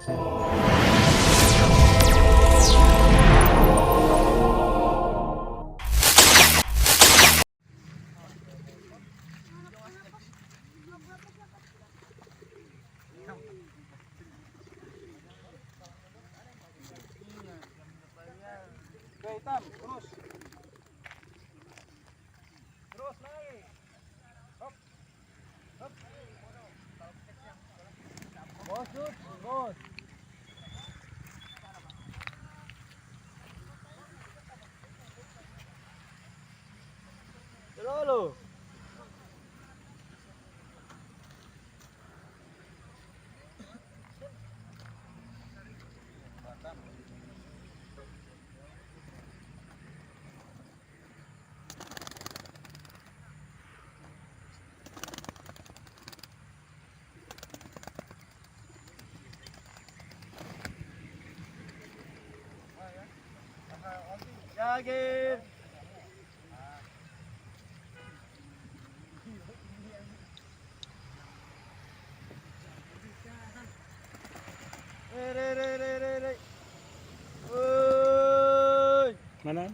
Hitam, terus. Terus naik. Hop. Hop. Bos, bos. Dulu. Jagir. Re. Oi. Mana?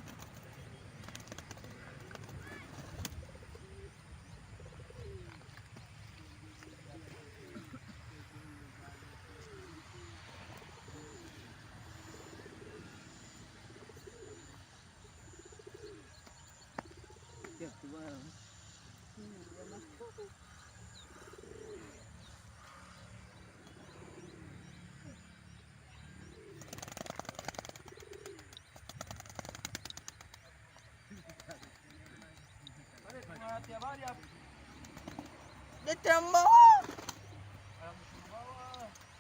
Tiap hari apa? Dia terang bawah.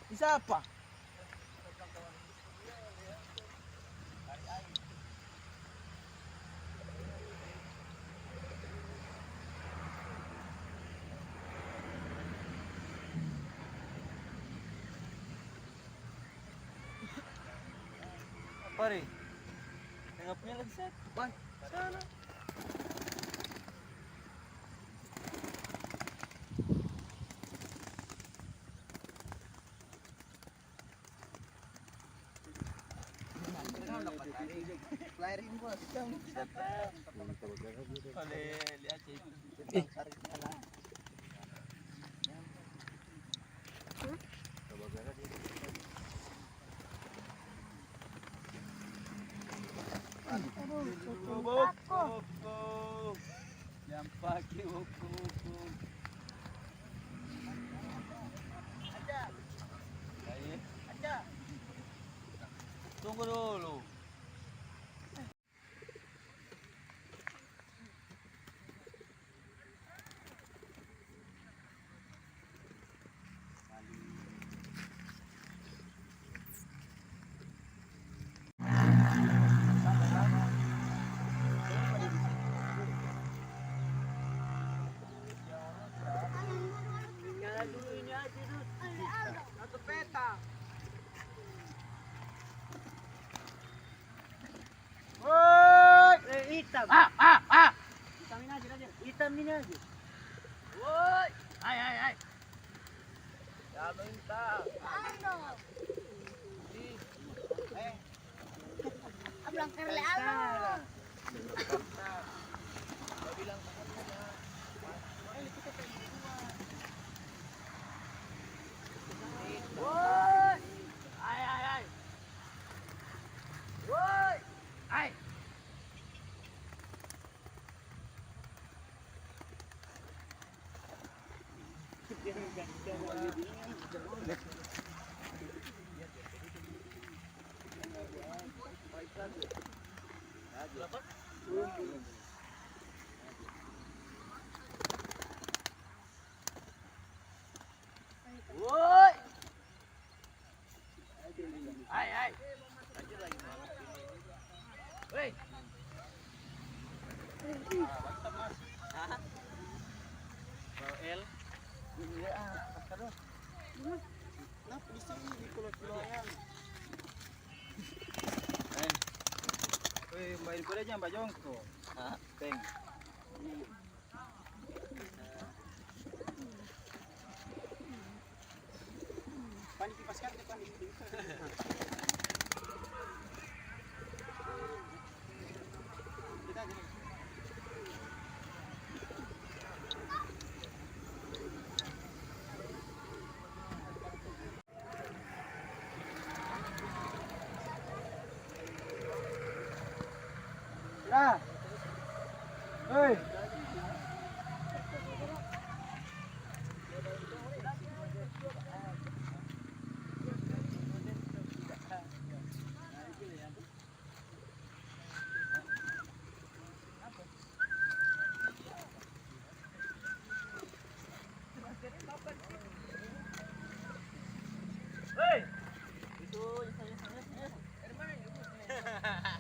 Bisa apa? Apa nih? Tengah punya lagi set. Bang, sana. Lahirin bos. Boleh lihat sih. Buku. Yang pakai buku. Ada. Ayo. Ada. Tunggu dulu. Nyala dulu ini aja dulu. Satu peta. Woi, Hitam. Hitam ini aja. Hitam ini aja. woi. Hai. Ya minta. Abang kerle abang. Woi. Hai. Woi. Hai. Woi. Hai. Woi. L. Iya, terus. Kenapa di sini di pulau-pulauan? Woi, main kuda aja Mbak Jongko. Peng. Panik dipaskan, panik. Ah. Hei. Itu, saya. Dari mana?